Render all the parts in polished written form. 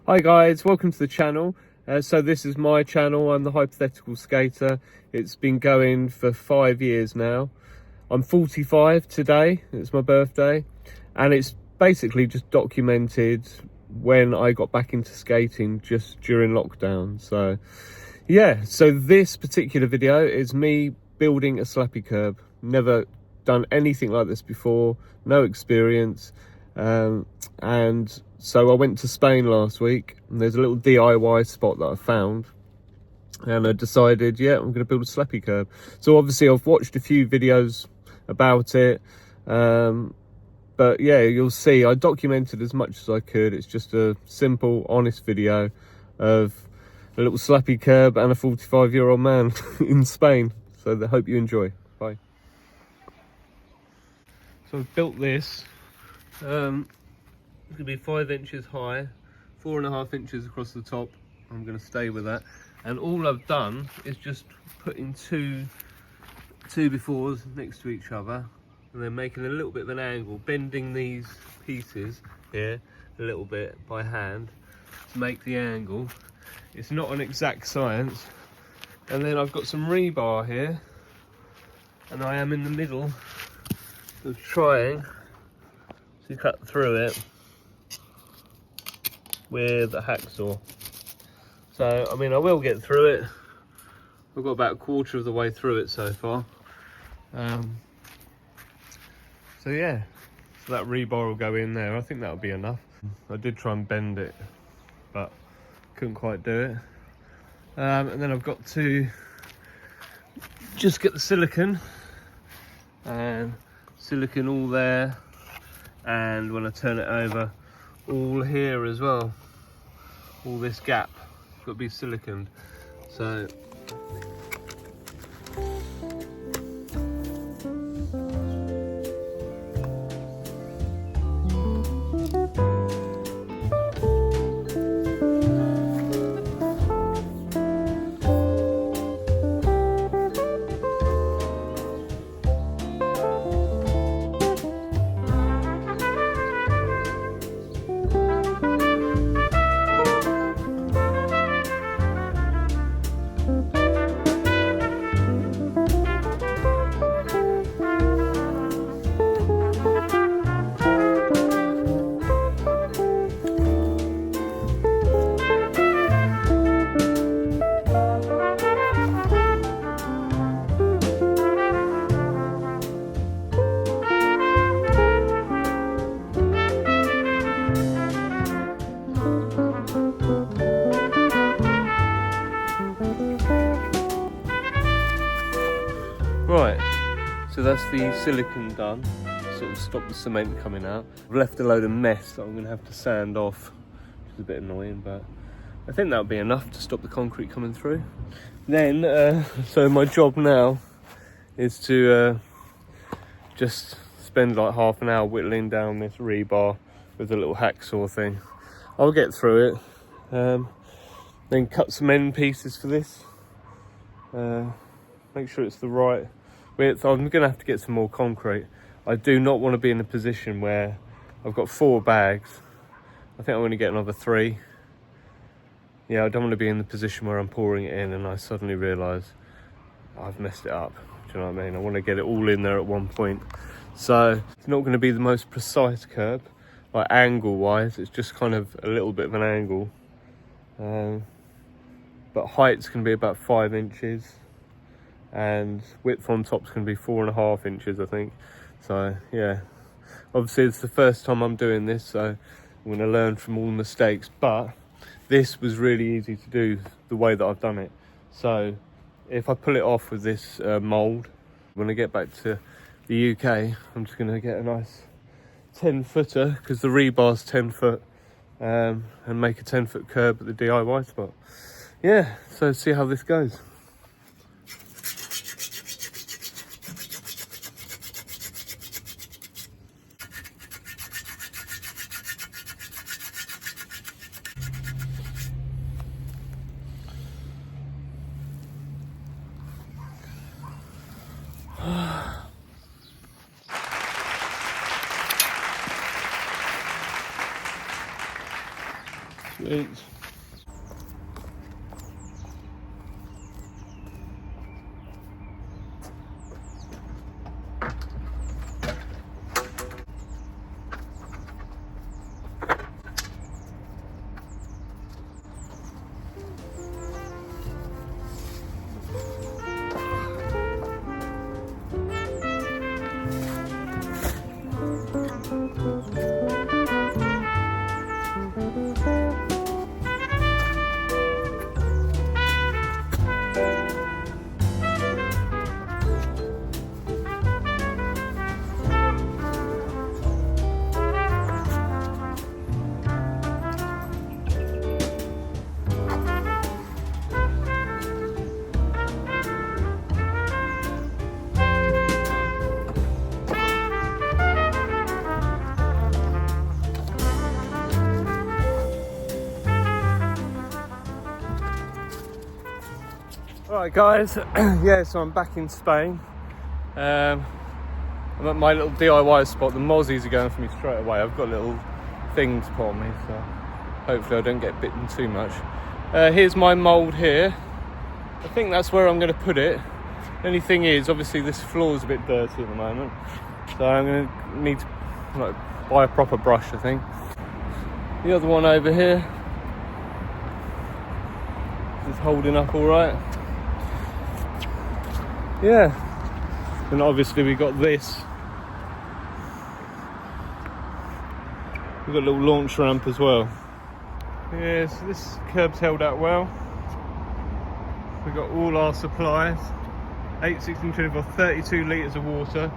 Hi guys, welcome to the channel. So this is my channel. I'm the Hypothetical Skater. It's been going for 5 years now. I'm 45 today, it's my birthday, and it's basically just documented when I got back into skating just during lockdown. So yeah, so this particular video is me building a slappy curb. Never done anything like this before, no experience. And so I went to Spain last week, and there's a little DIY spot that I found, and I decided, yeah, I'm going to build a slappy curb. So obviously I've watched a few videos about it, but yeah, you'll see I documented as much as I could. It's just a simple, honest video of a little slappy curb and a 45-year-old man in Spain. So I hope you enjoy. Bye. So I've built this. It's going to be 5 inches high, 4.5 inches across the top. I'm going to stay with that. And all I've done is just putting two befores next to each other, and then making a little bit of an angle, bending these pieces here a little bit by hand to make the angle. It's not an exact science. And then I've got some rebar here, and I am in the middle of trying to cut through it with a hacksaw. So I mean, I will get through it. I've got about a quarter of the way through it so far. So yeah, so that rebar will go in there. I think that'll be enough. I did try and bend it, but couldn't quite do it. And then I've got to just get the silicone, and silicone all there, and when I turn it over, all here as well. All this gap got to be siliconed. So right, so that's the silicone done, sort of stop the cement coming out. I've left a load of mess that I'm going to have to sand off, which is a bit annoying, but I think that'll be enough to stop the concrete coming through. Then, so my job now is to just spend like half an hour whittling down this rebar with a little hacksaw thing. I'll get through it, then cut some end pieces for this. Make sure it's the right width. I'm going to have to get some more concrete. I do not want to be in a position where I've got 4 bags. I think I'm going to get another 3. Yeah, I don't want to be in the position where I'm pouring it in and I suddenly realise I've messed it up. Do you know what I mean? I want to get it all in there at one point. So it's not going to be the most precise curb, like angle wise. It's just kind of a little bit of an angle. But height's going to be about 5 inches. And width on top's going to be 4.5 inches, I think. So yeah, obviously it's the first time I'm doing this, so I'm going to learn from all the mistakes. But this was really easy to do the way that I've done it. So if I pull it off with this mould, when I get back to the UK, I'm just going to get a nice 10-footer, because the rebar's 10 foot, and make a 10-foot curb at the DIY spot. Yeah, so see how this goes. Sweet. Alright guys, yeah, so I'm back in Spain. I'm at my little DIY spot. The mozzies are going for me straight away. I've got little things put on me, so hopefully I don't get bitten too much. Here's my mould here. I think that's where I'm going to put it. The only thing is, obviously this floor's a bit dirty at the moment, so I'm going to need to buy a proper brush, I think. The other one over here is holding up all right. Yeah, and obviously we got this. We've got a little launch ramp as well. Yeah, so this curb's held out well. We've got all our supplies. 8, 16, 24, 32 litres of water,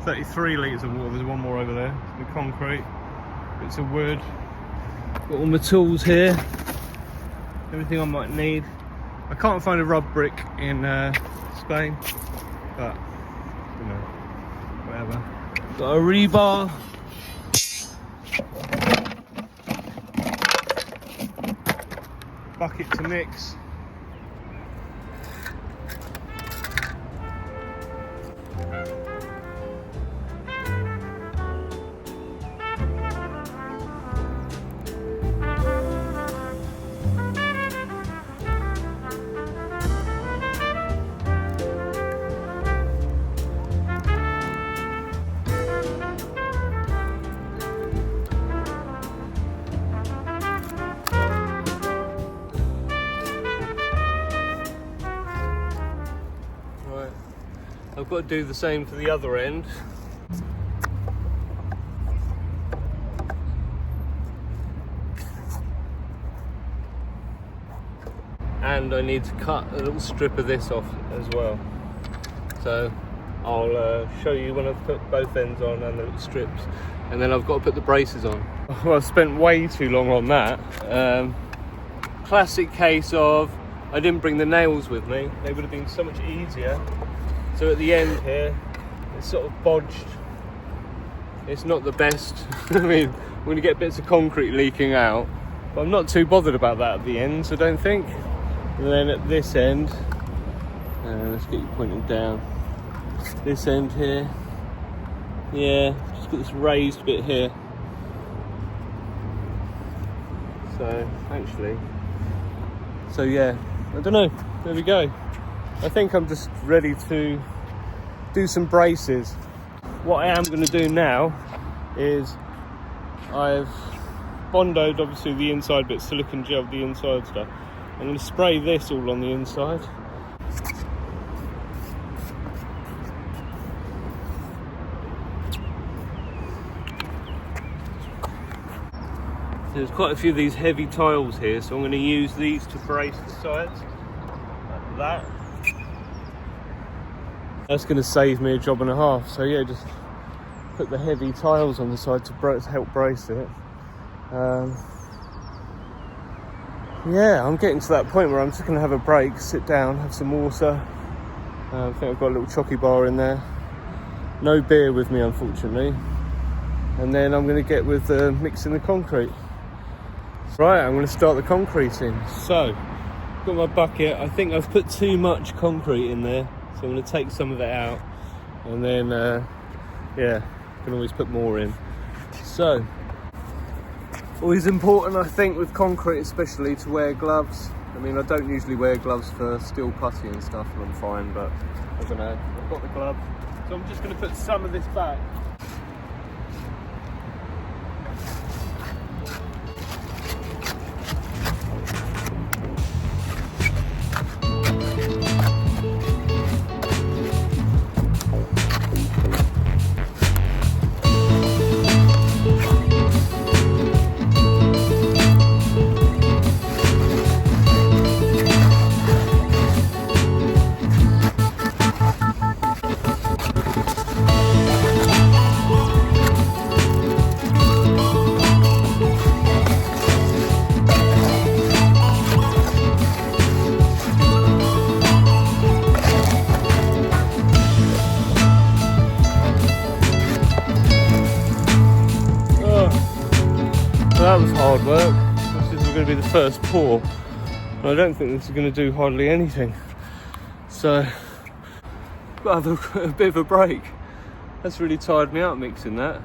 33 litres of water. There's one more over there. The concrete, bits of wood. Got all my tools here. Everything I might need. I can't find a rub brick in Spain, but you know, whatever. Got a rebar. Bucket to mix. I've got to do the same for the other end. And I need to cut a little strip of this off as well. So I'll show you when I've put both ends on and the little strips. And then I've got to put the braces on. Well, I've spent way too long on that. Classic case of, I didn't bring the nails with me. They would have been so much easier. So at the end here, it's sort of bodged. It's not the best. I mean, we're going to get bits of concrete leaking out, but I'm not too bothered about that at the end, so don't think. And then at this end, let's get you pointing down. This end here, yeah, just got this raised bit here. So actually, so yeah, I don't know. There we go. I think I'm just ready to do some braces. What I am going to do now is I've bondoed obviously the inside bit, silicone gel the inside stuff. I'm going to spray this all on the inside. There's quite a few of these heavy tiles here, so I'm going to use these to brace the sides, like that. That's going to save me a job and a half. So yeah, just put the heavy tiles on the side to help brace it. Yeah, I'm getting to that point where I'm just going to have a break, sit down, have some water. I think I've got a little chocky bar in there. No beer with me, unfortunately. And then I'm going to get with mixing the concrete. Right, I'm going to start the concreting. So, got my bucket. I think I've put too much concrete in there. So I'm going to take some of it out, and then, yeah, can always put more in. So, Always important, I think, with concrete especially, to wear gloves. I mean, I don't usually wear gloves for steel putty and stuff, and I'm fine, but I don't know, I've got the glove. So I'm just going to put some of this back. That was hard work. This is going to be the first pour, and I don't think this is going to do hardly anything. So, got to have a bit of a break. That's really tired me out mixing that.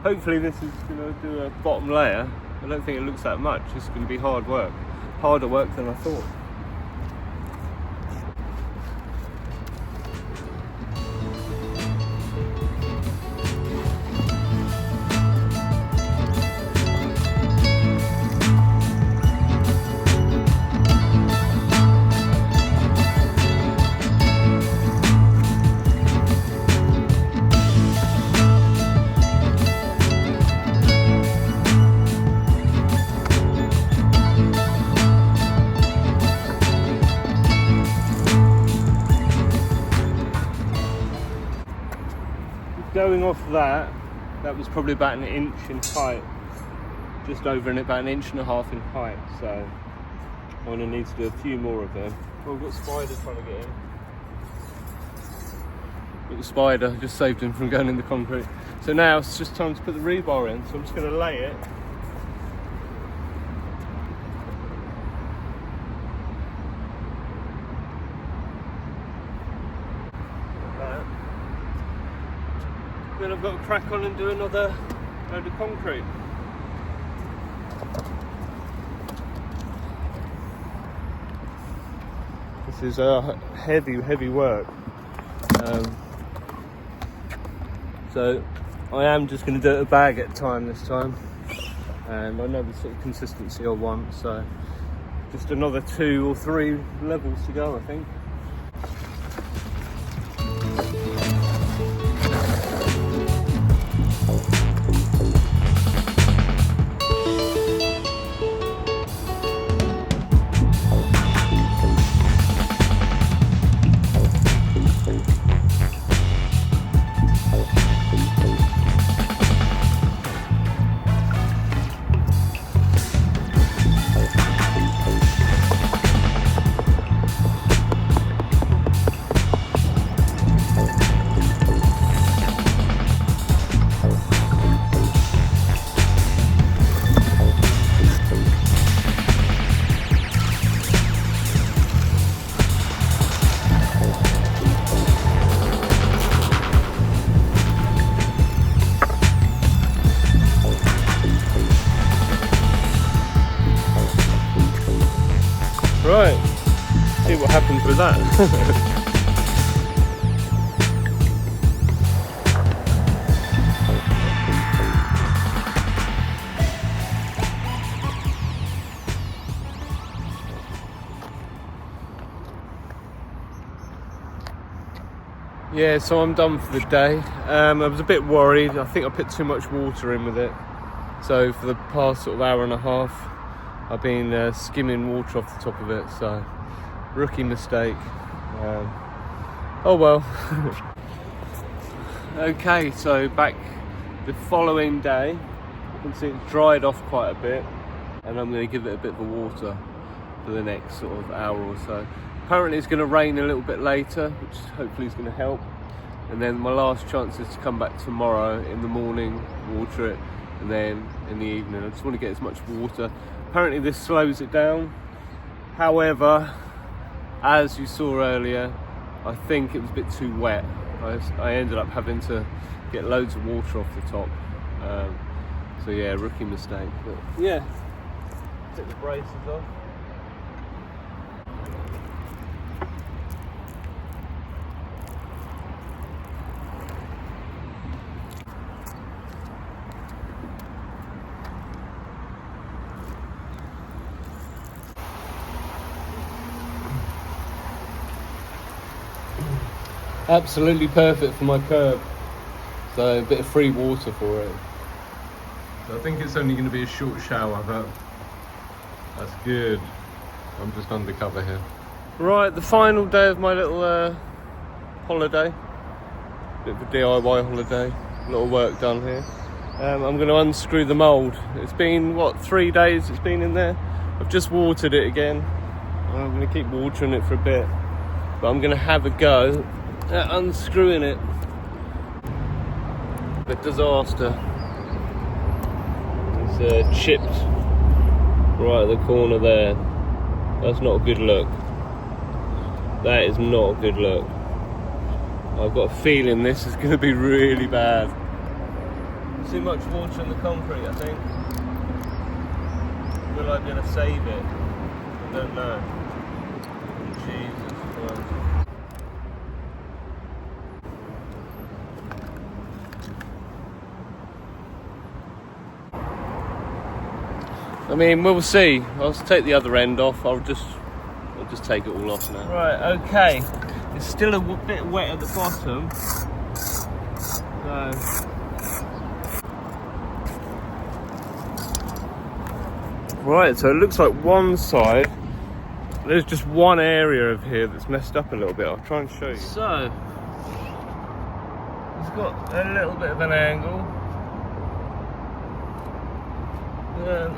Hopefully this is going to do a bottom layer. I don't think it looks that much. It's going to be hard work. Harder work than I thought. Going off that was probably about 1 inch in height, just over about 1.5 inches in height, so I'm going to need to do a few more of them. Well, we've got spiders trying to get in. Got the spider, just saved him from going in the concrete. So now it's just time to put the rebar in, so I'm just going to lay it. Then I've got to crack on and do another load of concrete. This is heavy work. So I am just going to do it a bag at a time this time, and I know the sort of consistency I want, so just another 2 or 3 levels to go, I think. Right, see what happens with that. Yeah, so I'm done for the day. I was a bit worried. I think I put too much water in with it. So for the past sort of hour and a half, I've been skimming water off the top of it, so rookie mistake. Oh well. Okay, so back the following day, you can see it's dried off quite a bit, and I'm going to give it a bit of water for the next sort of hour or so. Apparently it's going to rain a little bit later, which hopefully is going to help. And then my last chance is to come back tomorrow in the morning, water it, and then in the evening. I just want to get as much water. Apparently this slows it down. However, as you saw earlier, I think it was a bit too wet. I ended up having to get loads of water off the top. So yeah, rookie mistake. But yeah, take the braces off. Absolutely perfect for my curb. So a bit of free water for it. So I think it's only going to be a short shower, but that's good. I'm just undercover here. Right, the final day of my little holiday. Bit of a DIY holiday. A lot of work done here. I'm going to unscrew the mould. It's been, what, 3 days it's been in there? I've just watered it again. I'm going to keep watering it for a bit. But I'm going to have a go at unscrewing it. A disaster. It's chipped right at the corner there. That's not a good look. That is not a good look. I've got a feeling this is going to be really bad. Too much water in the concrete, I think. Will I be able to save it? I don't know. Jesus Christ. I mean, we'll see. I'll take the other end off. I'll just take it all off now. Right, okay. It's still a bit wet at the bottom. So. Right, so it looks like one side. There's just one area of here that's messed up a little bit. I'll try and show you. So, it's got a little bit of an angle.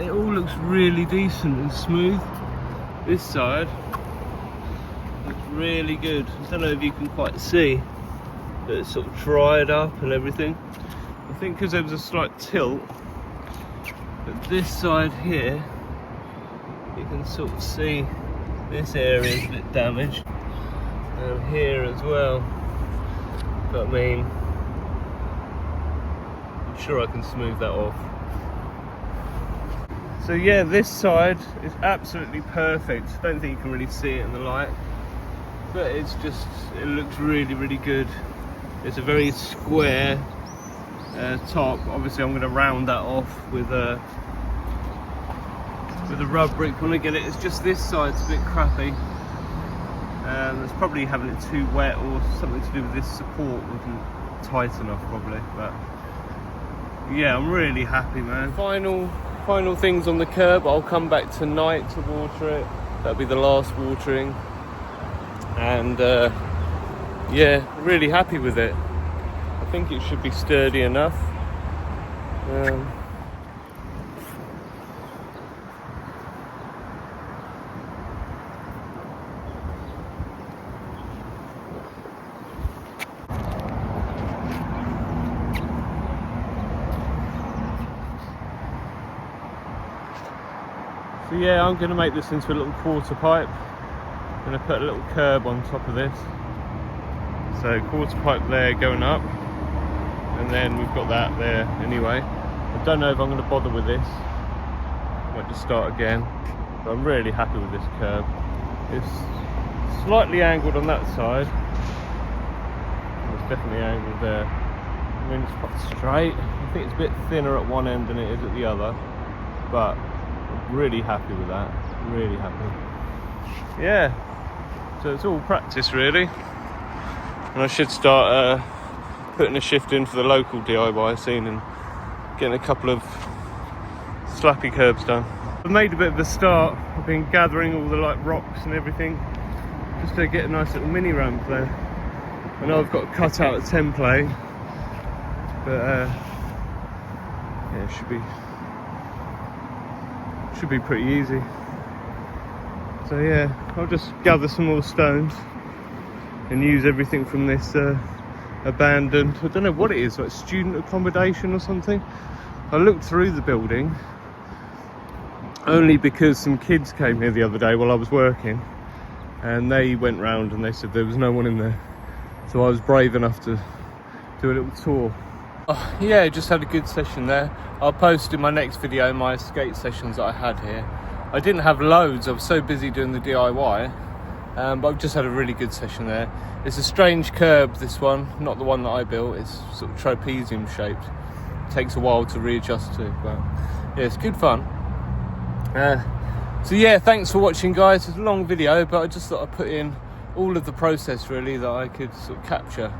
It all looks really decent and smooth. This side looks really good. I don't know if you can quite see, but it's sort of dried up and everything. I think because there was a slight tilt, but this side here, you can sort of see this area is a bit damaged, and here as well. But I mean, I'm sure I can smooth that off. So yeah, this side is absolutely perfect. I don't think you can really see it in the light, but it's just, it looks really, really good. It's a very square top. Obviously I'm going to round that off with a rub brick when I get it. It's just this side's a bit crappy. It's probably having it too wet, or something to do with this support wasn't tight enough probably, but yeah, I'm really happy, man. Final things on the curb. I'll come back tonight to water it. That'll be the last watering, and yeah, really happy with it. I think it should be sturdy enough. So yeah, I'm going to make this into a little quarter pipe. I'm going to put a little curb on top of this. So quarter pipe there going up, and then we've got that there anyway. I don't know if I'm going to bother with this. I might just start again. But I'm really happy with this curb. It's slightly angled on that side. It's definitely angled there. I mean, it's quite straight. I think it's a bit thinner at one end than it is at the other, but I'm really happy with that. Really happy. Yeah. So it's all practice really. And I should start putting a shift in for the local DIY scene and getting a couple of slappy curbs done. I've made a bit of a start. I've been gathering all the like rocks and everything just to get a nice little mini ramp there. I know I've got to cut out a template, but yeah, it should be pretty easy. So yeah, I'll just gather some more stones and use everything from this abandoned, I don't know what it is, like student accommodation or something. I looked through the building only because some kids came here the other day while I was working, and they went round and they said there was no one in there. So I was brave enough to do a little tour. Oh, yeah, just had a good session there. I'll post in my next video my skate sessions that I had here. I didn't have loads, I was so busy doing the DIY, but I've just had a really good session there. It's a strange curb, this one, not the one that I built. It's sort of trapezium shaped. It takes a while to readjust to, but yeah, it's good fun. So yeah, thanks for watching, guys. It's a long video, but I just thought I'd put in all of the process really that I could sort of capture.